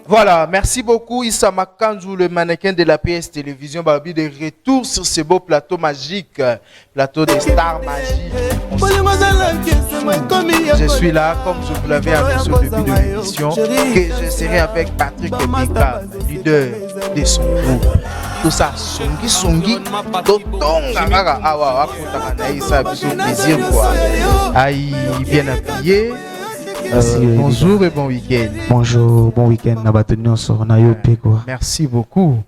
Voilà, merci beaucoup Issa Makanzou, le mannequin de la PS Télévision Babi, de retour sur ce beau plateau magique, plateau des stars magiques. Je suis là, comme je vous l'avais annoncé au début de l'émission, que je serai avec Patrick Ebeka, leader de son groupe. Tout ça, songi, totonga kaka awa akutaka na Issa biso plaisir quoi. Aïe, bien habillé. Bonjour et bon week-end. Bonjour, bon week-end. Merci beaucoup.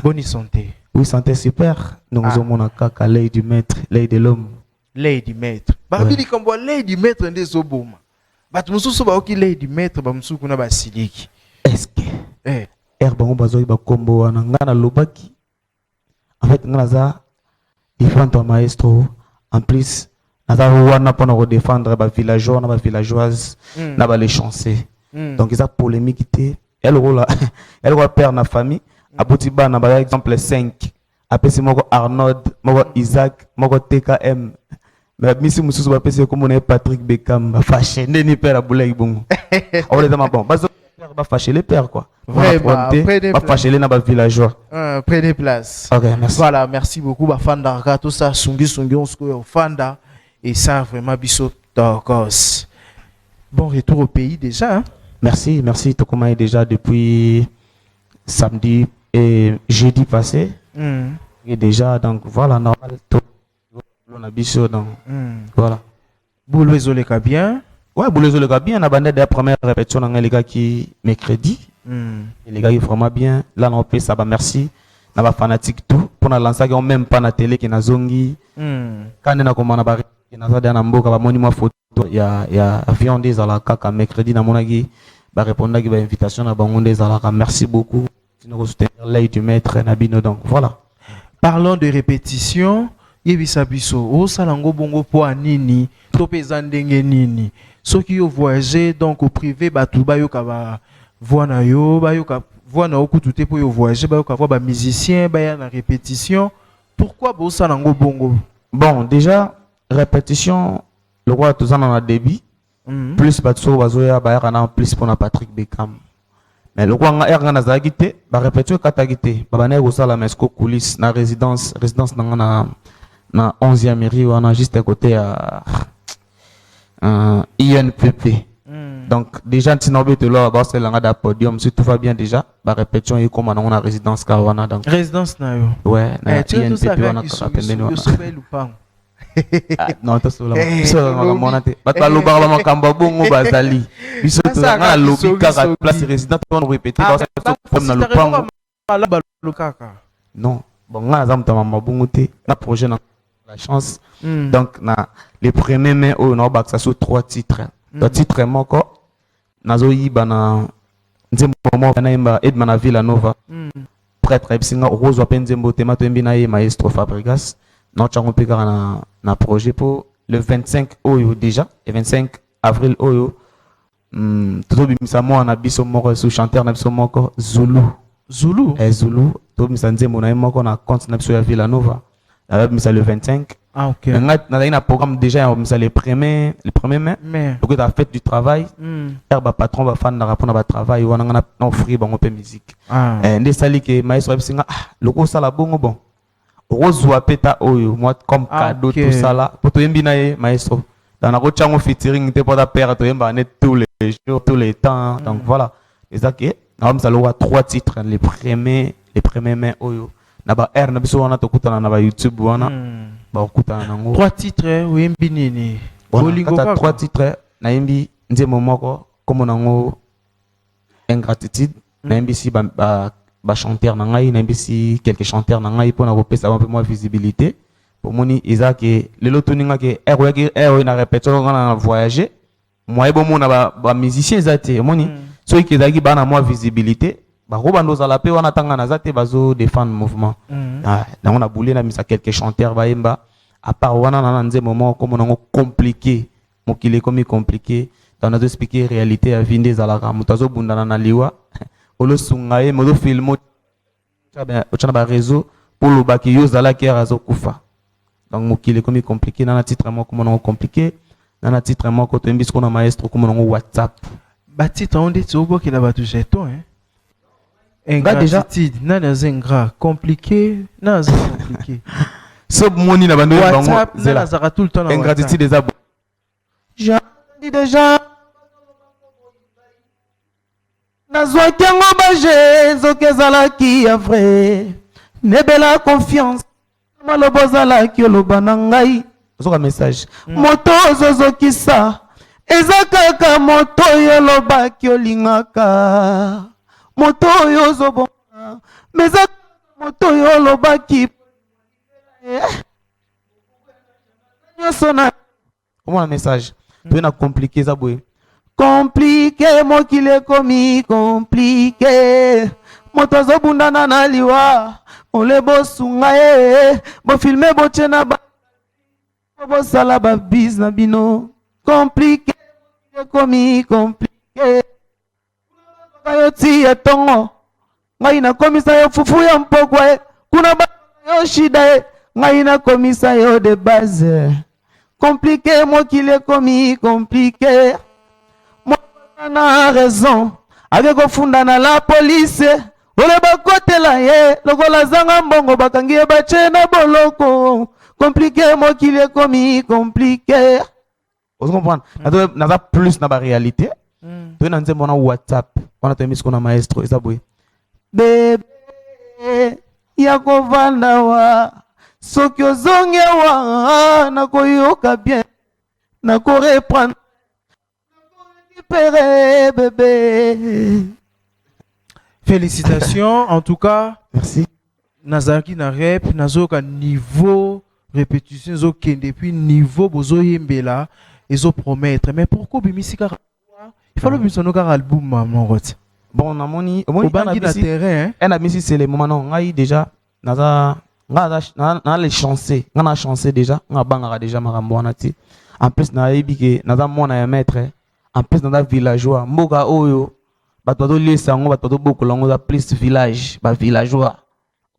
Bonne santé. Oui, santé super. Nous avons un caca, l'œil du maître, l'œil de l'homme. L'œil du maître. Babili comme l'œil du maître des oboma. Batumusu soba oki l'œil du maître bamusu kuna basiliki. Est-ce que bon bazoy ba combo ngana lobaki. En fait, ngana différents maestro en plus. Nous avons défendre les villageois, les villageoises, les chanceux. Donc, il y a polémique. Elle va perdre la famille. Aboutiba, par exemple, 5. Après, c'est Arnold, Isaac, TKM. Mais si vous avez comme Patrick Beckham, fâché, n'est pas la boule. On est dans bon. Va fâcher les pères, quoi. Va fâcher les villageois. Prenez place. Ok, merci. Voilà, merci beaucoup. Fanda, tout ça, Sungi, on se connaît au Fanda. Et ça, vraiment, Bissot Torkos. Bon retour au pays déjà. Hein? Merci. Tokoma est déjà depuis samedi et jeudi passé. Et déjà, donc voilà, normal. On a Bissot, donc voilà. Boulou Zoleka bien. Ouais, Boulou Zoleka bien. On a bandé la première répétition dans les gars qui mercredi. Et les gars, ils vraiment bien. Là, on peut ça va merci. On a fanatique tout. Pour nous lancer, on même pas la télé qui n'a zongi. Quand on a commandé il y a viande à la caca mercredi na monagi ba répondre à l'invitation à bangonde à la merci beaucoup nous soutenir l'œil du maître Nabino donc voilà. Parlons de répétition yebisa biso o salango bongo po anini to peza ndenge nini soki yo voyager donc au privé batu ba yo ka ba voana yo ba yo ka voana okutute po yo voyager ba yo ka ba musicien ba ya na répétition pourquoi bo salango bongo bon déjà répétition, le roi tout ça dans la débit, plus batso bazoya bayana plus pour na Patrick Beckham. Mais le roi nga na zagité, ba répétition katagité, ba bana ko sala mesco coulisses na résidence na 11e mairie on a juste à côté à INPP. Donc déjà tinobe te là ba c'est la podium, si tout va bien déjà, ba répétition est comme on a résidence kawana donc. Résidence na yo. Ouais, na INPP on a pembeni. Non, to solo. So monate. Batba loba ba makamba bongo bazali. Biso to na lobi kaka place résident on répéter dans cette problème na lopango. Non, bon nga za mtama mabungu te na projet na la chance. Donc na les premiers mai au na ba ça sur 3 titres. 3 titres moko nazo yiba na nzembo mo na imba Edmana Villanova. Prêtre Epsinga Rose wa penzembo tema to mbina ye maestro Fabregas. Nous avons un projet pour le 25 oyo déjà, le 25 avril oyo. Tout le monde a biso moko sous chanteur na biso moko Zulu. Zulu. Zulu. Tout le monde a moko na compte na biso ya Villanova. Na biso le 25. Ah ok. On a un programme déjà le premier mai. Donc la fête du travail. Herba patron va fan na rapport na travail on a offrir bon peu musique. Ndé sali que maestro Epsinga le ko sala bongo bon. Rose ou peta oyo moi comme cadeau tout ça là pour toi mbinaye maestro dans la route chango featuring te pour ta père to yemba net tous les jours tous les temps donc voilà et ça que on ça aura 3 titres les premiers mai oyo na ba r na biso wana to kutana na ba YouTube wana ba kutana nango 3 titres oui mbinini bolingo ka 3 titres na yembi nzemo moko comme nango ingratitude na yembi si ba chanteur na ngai na mbisi quelques chanteurs na ngai pour na repesa un peu moins visibilité pour moni Isaac et le lotoninga ke na répétition na voyager moi bon mona ba musicien zate moni so ki zaki ba na moins visibilité ba ko bando za la pe wana tanga na zate bazo défendre mouvement na on a boulé na misa quelques chanteurs ba yemba à part wana na nze moment comme on compliqué mokile comme compliqué dans na expliquer réalité à vinde za la mutazo bundana na liwa olo sungaye modo filmo tchabia ba réseau pour le baki yo zala ki razo kufa donc mokile comme compliqué na titre moi comme on compliqué na titre moi ko tembi ko na maestro comme on WhatsApp ba titre on dit obo ki la ba tu jeton hein ingratitude nana zengra compliqué nana compliqué so moni na bando bango WhatsApp nana zaka tout le temps na ingratitude des abos j'ai dit déjà nazwaki yango baje nzoki ezalaki ya vrai nebela confiance maloba ozalaki oloba na ngai ozoka message moto ozozokisa eza kaka moto oyo olobaki olingaka moto oyo ozobonga meza moto oyo olobaki nyonso na omona message toye na compliqué eza boye compliqué mokili ekomi compliqué moto azobundana na liwa ole bosunga ye bofilme botie na bosala babise na bino compliqué ekomi compliqué yo ti ya tongo ngai nakomisa yo fufu ya mpokwa ye kuna yo shida ye ngai nakomisa yo de base compliqué mokili ekomi compliqué na raison ake kofunda na la police ole bakotela ye lokola zanga mbongo bakangi ye batie na boloko compliqué mokili ekomi compliqué ozo comprendre naza plus na baréalité toye na nzembo na WhatsApp wana toyebi siko na maestro eza boye bebe ya kovanda wa soki ozongi awa nakoyoka bien nakoreprendre bébé. Félicitations en tout cas. Merci. Nazarki na rep nazoka niveau répétition zo ken depuis niveau bozo yembela ezo promettre mais pourquoi bimisika il faut le bisonoka album mon rot. Bon na moni au bangi na terrain hein. Na misi c'est le moment non ngai déjà naza na les chancer. Na chancer déjà na bangara déjà marambo na ti. En plus na ebike naza mona ya maître. En plus dans la villageois mboka oyo bato lesa ngo bato beaucoup lango da plus village ba villageois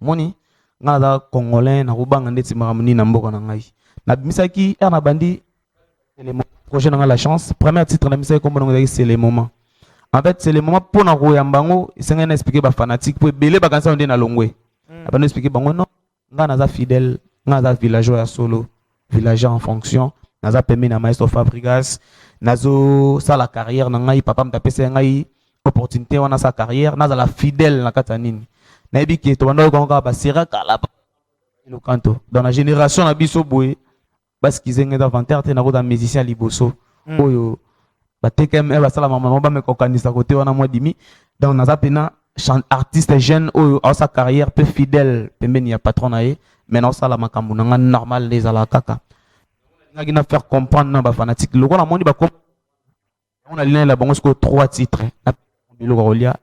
moni nga da congolais na kubanga ndeti maramuni na mboka na ngai na misaki na bandi le projet na la chance premier titre na misaki comme on c'est le moment en fait c'est le moment pour na koyamba ngo isenga na expliquer ba fanatique pour belé ba kansa ndé na longwe abano expliquer bango non nga na za fidèle nga za villageois ya solo villageois en fonction na za pemi na maestro Fabrigas nazo sa la carrière na ngai papa mtapesa ngai opportunité wana sa carrière naza la fidèle na kata nini na ebiki to banda ko ba sera kala le canto dans la génération na biso boye parce qu'ils ont d'inventaire te na ko da musicien liboso oyo ba tekem e ba sala mama ba me kokanisa côté wana moi dimi donc naza pena artiste jeune oyo a sa carrière peu fidèle pembeni ya patron na ye mais na sala makambu na normal les ala kaka nagi na faire comprendre na ba fanatique loko na moni ba on a lié la bango sko 3 titres na biloko rolia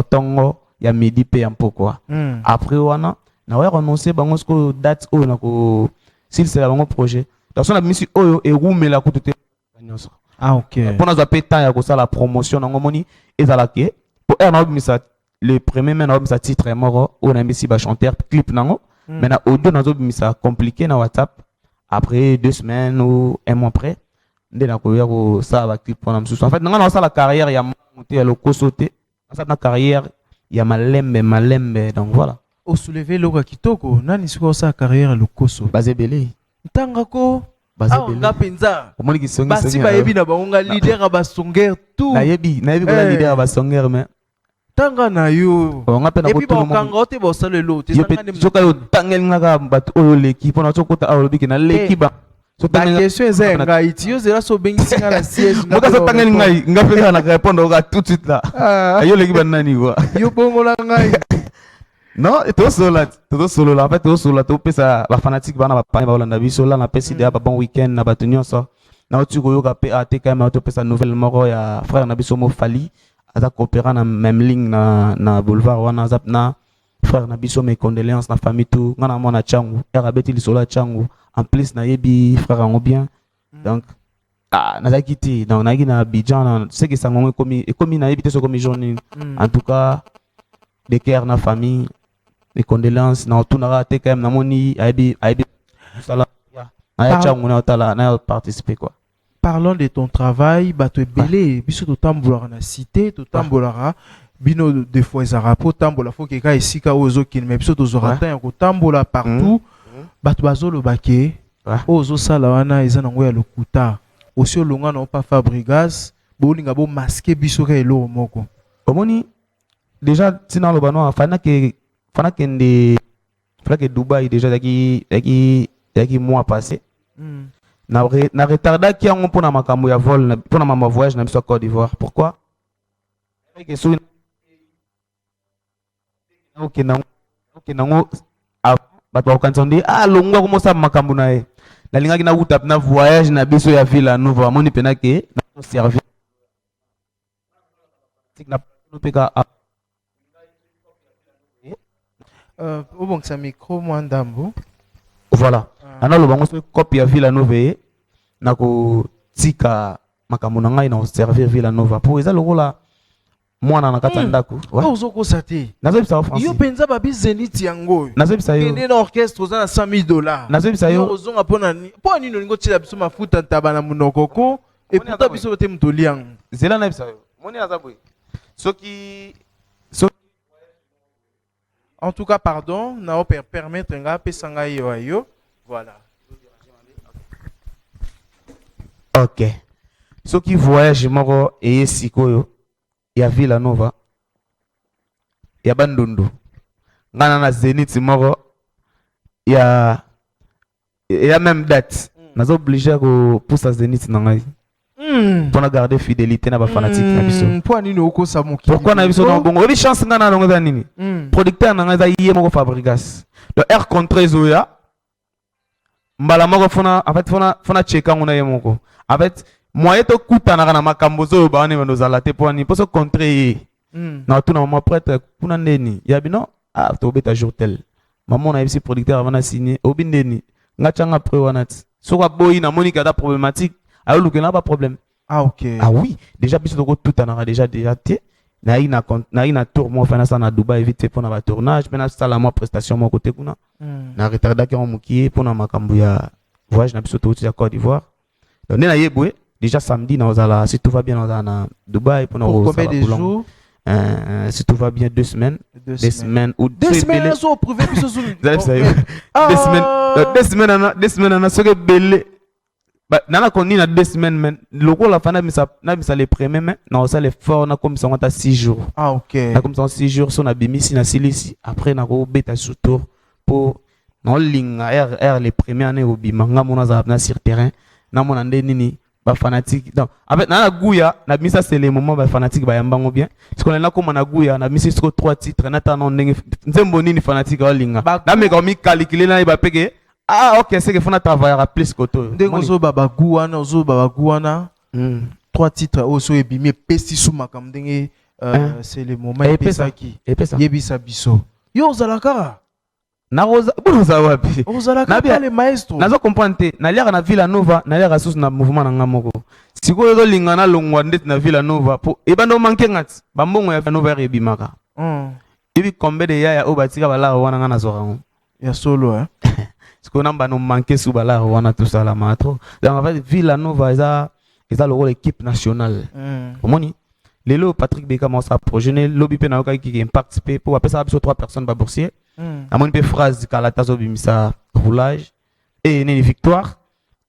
tongo ya midi pe un peu quoi après wana na wa renoncer bango sko date o na ko s'il c'est la bango projet donc on a mis oyo e roumela ko tout nyonso ah OK pour nous appeler temps ya ko ça la promotion na ngomoni ezala ke pour na misa le premier mais na misa titre moro on a mis si ba chanteur clip nango mais na audio na zo misa compliqué na WhatsApp. Après 2 semaines ou 1 mois après, on a ça va clip pour nous. En fait, dans la carrière, il y a monté à l'oko sauté. Dans la carrière, il y a malembe. Donc voilà. Au soulever le kitoko, nani siko sa carrière l'oko so. Basé belé. Tangako. Basé belé. Nga penza. Comment qui songi. Basi ba yebi na bango leader ba songer tout. Na yebi ko leader ba songer mais. Tanga na yo on appelle et puis ba kanga te ba sala lo te sanga ne joka yo tangel nga bat oyo l'équipe on a tsokota awolobiki na l'équipe ba so tangel question eza nga iti yo zela so bengi singa la siège nga so tangel ngai nga pe na répondre ga tout de suite là yo l'équipe nani quoi yo bongo la ngai non to solo là en fait to solo to pesa ba fanatique bana ba pa ba Holanda biso là na pesi de ba bon week-end na ba tenio ça na otu ko yo ka pe ATK ma to pesa nouvelle moro ya frère na biso mo Fali aza coopérant na même ligne na boulevard wana zap na frère na biso mes condoléances na famille tout ngana mona changu ya beti lisolo changu en plus na yebi frère ngo bien donc na zakiti donc na gina Abidjan c'est que ça ngomé comme na yebi te so comme journée en tout cas de cœur na famille mes condoléances na tout na te quand même na moni ayebi sala na changu na tala na participer quoi. Parlons de ton travail, bato ebele, biso to tambolara na cité, to tambolara bino des fois ça rapport tambola faut que ka esika ozo kin mais biso tozora temps ya kotambola partout bato bazolo bake ozo sala wana eza nango ya lokuta aussi olonga na pa Fabrigas bolinga bo masquer biso ka elo moko omoni déjà tina lo bano fana que Dubaï déjà daki mois passé na retarda ki yango pona makambo ya vol pona mama voyage na biso Côte d'Ivoire pourquoi que so OK nango bato bakantsonde longwa komosa makambo na ye nalingaki na utap na voyage na biso ya Villa Nova moni pena ke na servir na peka obongisa micro mwandambo voilà ana lo bango so copie ya Villa Nova na ko tika makambo na ngai na servir Villa Nova po eza lokola mwana na kata ndako ozo kosate nazobisa wa français yo penza babi zenith yango nazobisa yo kende na orchestre oza na $100,000 nazobisa yo ozonga pona nino lingo tila biso mafuta ntaba na munokoko et pourtant biso te mutoli yango zela na bisa yo moni aza boy soki en tout cas pardon na o permettre nga pesa ngai yo ayo voilà OK soki voyage moko eye sikoyo ya Villa Nova ya bandundu ngana na Zenith moko ya même date nazo obligé ko pousser Zenith na ngai pour garder fidélité na ba fanatique na biso pour nini okosa moki pourquoi na biso na bongo obi chance ngana longo za nini producteur na ngai za yé moko Fabrigas donc air contre zoya mbala moko fona en fait fona cheka ngona ye moko en fait moyen to kutana na makambo zo ba ne ndo zala te poni poso contrer na tout na moment prêtre kuna ndeni ya bino to beta jour tel maman na ici producteur avant na signer obi ndeni ngachanga pre wanat so kwa boy na monika da problématique ayo lukena pas problème OK oui déjà biso to kutana déjà te na ina tour mo fana ça na Dubaï vite fait pour na ba tournage mais na sala mo prestation mo côté kuna na retarda ki on mukie pour na makambo ya voyage na biso to ya Côte d'Ivoire donc na yebwe déjà samedi na ozala si tout va bien na Dubaï pour combien de jours si tout va bien 2 semaines 2 semaines ou 2 semaines so privé biso zo 2 semaines na soke belé nana koni na 2 semaines men loko la fana na bisa les premiers mais na osa les fort na comme ça on 6 jours OK na comme ça 6 jours so na bimisi na silisi après na ko beta sous tour pour non linga air les premiers années au bimanga mona za na sur terrain na mona ndeni ba fanatique donc en fait na guya na misa c'est les moments ba fanatique ba yambango bien parce qu'on est là comme na guya na misa sur 3 titres na ta non ndenge nzembo nini fanatique olinga na me comme calculer na ba peke OK c'est que faut na travailler à plus koto ndenge zo baba guana 3 titres oso ebimi pesi sous makam ndenge c'est les moments epesaki yebisa biso yo zalaka na roza boza wapi ozalaka pa le maestro nazo comprendre te na liaka na Villa Nova na liaka sous na mouvement na ngamoko sikoyo zo linga na longwa ndete na Villa Nova po ebando manke ngati bambongo ya Villa Nova rebimaka ebi combien de ya obatika bala wana ngana zorango ya solo sikoyo namba no manke sous bala wana tout ça la matro donc en fait Villa Nova eza le rôle équipe nationale omoni lelo Patrick Beka mo sa projener lobby pe na yoka ki impact pe pour appeler ça 3 personnes ba boursier amoni pe phrase kalata zo bimisa roulage et une victoire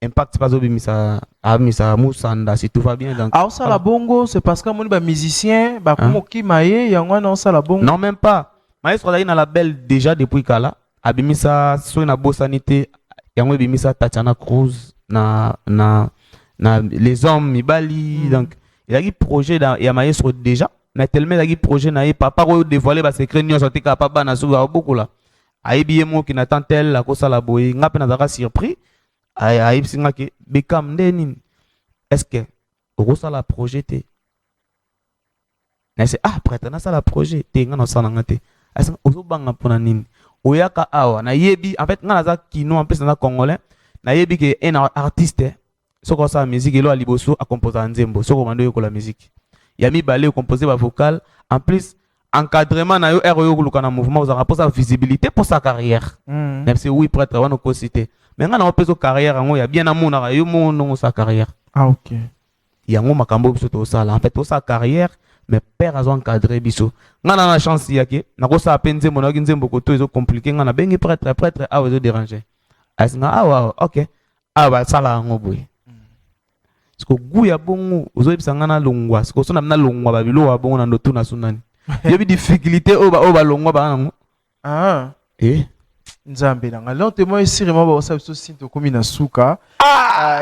impact pas zo bimisa amisa musanda si tout va bien donc ça la bongo c'est parce que amoni ba musicien ba komoki maye yango na ça la bongo non même pas maestro dali na label déjà depuis kala abimisa so na bosanité yango bimisa Tatiana Cruz na les hommes mibali donc il y a un projet il y a maestro déjà mais tellement il y a un projet na papa ko dévoiler ba secret nyo sote ka papa na so beaucoup là aibi mo ki na tantel la ko sala boy ngape na zaka surpris aib singa ke Bekam ndeni est-ce que ko sala projet te na c'est prête na sala projet te ngana sala ngate asa ozo banga pona nini oyaka awa na yebi en fait ngana za kino en plus na congolais na yebi ke un artiste soko sa musique elo aliboso a composer nzembo soko mando yoko la musique yami balé composer ba vocal en plus encadrement na yo RO kuluka na mouvement aux rapport sa visibilité pour sa carrière même si oui prêtre wana ko citer mais ngana opeso carrière ngo ya bien amona yo mono sa carrière OK yango makambo biso to sala en fait to sa carrière mais père azo encadré biso nga na chance yake nako sa penze monaki nzembo ko to ezo compliqué nga na bengi prêtre a ezo déranger asinga awa OK awa sala ngo boy siko guya bongo ozo ebisa nga na longwa siko so na longwa ba bilo wa bongo na ndotu na sunani yebi difficulté o ba longwa ba ngo Nzambe na ngalo témoin ici vraiment ba osa biso sinto komi na suka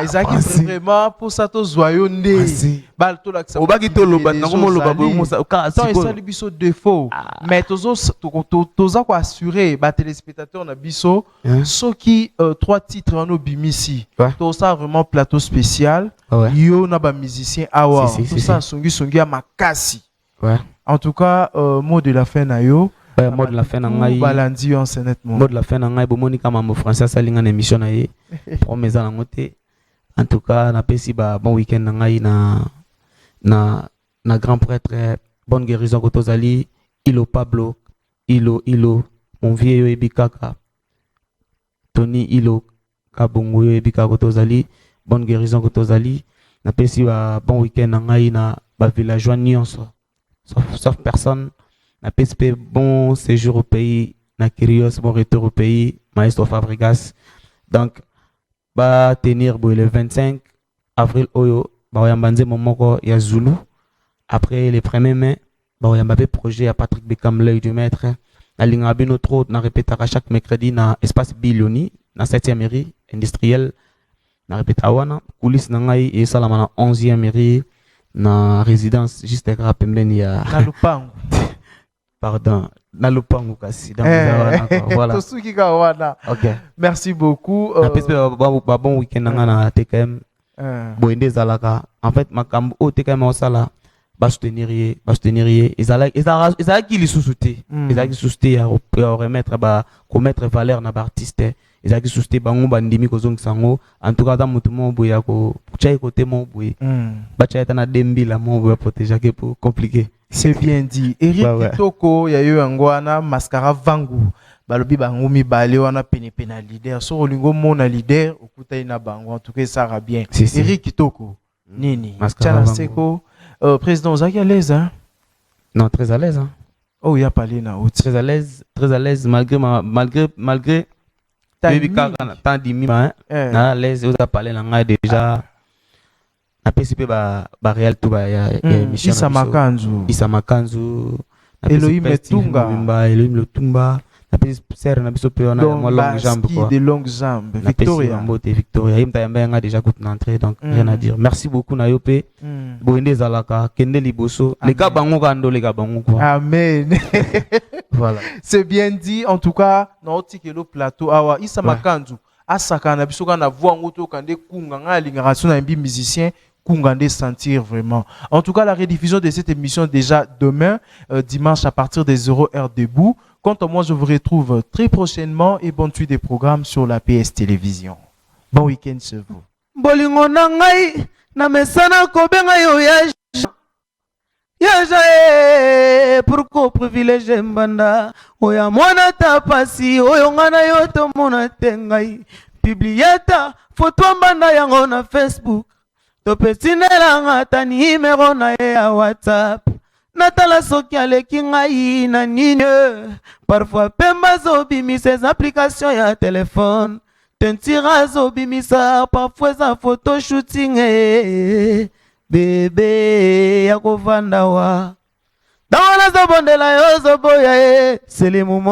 ezaki vraiment pour ça to joyeux ndé bal to la obaki to loba na komo loba bongo ça ka siko ça biso défaut mais toza ko assurer ba téléspectateurs na biso soki 3 titres en obimisi to ça vraiment plateau spécial yo na ba musicien awa tout ça songi ya makasi en tout cas mot de la fin na yo. Mot de la fin nangai balandi on honnêtement mot de la fin nangai bomoni kama mo français salinga na émission na ye promesa na ngote en tout cas na pesi ba bon week-end nangai na grand prêtre bonne guérison ko tozali ilo Pablo ilo mon vieux ebikaka Tony ilo kabongo ebikaka ko tozali bonne guérison ko tozali na pesi ba bon week-end nangai na ba villageois nyonso sauf personne. Na PSP, bon séjour au pays, na Kyrios, bon retour au pays, Maestro Fabregas. Donc, va tenir le 25 avril, Oyo, Baoyambanze Momoko, ya Zulu. Après les premiers mai, Baoyambabe projet à Patrick Beckham, l'œil du maître. Na Lingabino trop, na répétera chaque mercredi na espace Bilioni, na 7e mairie industrielle. Na répétawana, coulisses nangai et salama na 11e mairie, na résidence juste à Grapemben ya. Na Lupango. Pardon, na lupango kasi voilà. OK. Merci beaucoup. Ba bon week-end na TKM. Boende zalaka. En fait makambo o TKM osala ba soutenir ezala ki li sous-souté. Ezala ki sous-souté ya remettre ba commettre valeur na ba artiste. Ezala ki sous-souté bango bandimi ko zongsango. En tout cas dans mutu mo boya ko chai côté mo boy. Ba chai ta na dembila mo boya protéger que pour compliqué. C'est bien dit. Eric Kitoko, ya yo angwana mascara vangu. Balobi bango mi balé wana pena leader. So olingo mona leader okuta ina bango. En tout cas ça va bien. Eric Kitoko. Nini. Tchala Seko. Président Zaki à l'aise hein? Non, très à l'aise hein. Oh, il a parlé na haute. Très à l'aise malgré tant d'imi hein. Na l'aise vous a parlé na déjà. Na PCP ba réel tout ba ya émission Isa Makanzu Elohim Lutumba na PCP na biso pe na mo longue jambe quoi de longues jambes Victoria imta yamba nga déjà coûte d'entrée donc rien à dire merci beaucoup na yope boende zalaka kende liboso les gars bango kando les gars bango quoi amen. Voilà c'est bien dit en tout cas na otikelo plateau awa Isa Makanzu asaka na biso kana voix ngoto kande kunga nga linga na mbi musicien Kungande sentir vraiment. En tout cas, la rediffusion de cette émission déjà demain, dimanche à partir des 0h debout. Quant à moi, je vous retrouve très prochainement et bonne suite des programmes sur la PS Télévision. Bon week-end sur vous. Bolingo nangai na mesana kobenga yo ya pourquoi privilégier mbanda oya mwana tapasi oyo ngana yo to mona tengai publieta photo mbanda yango na Facebook. Topetinelanga ta numéro na ya WhatsApp. Natala soki aleki ngai na nini. Parfois pemba zobimi ces applications ya téléphone. Tentira zobimisa parfois za photo shooting bébé ya kovanda wa. Dans la zobondela yo zoboya c'est les moments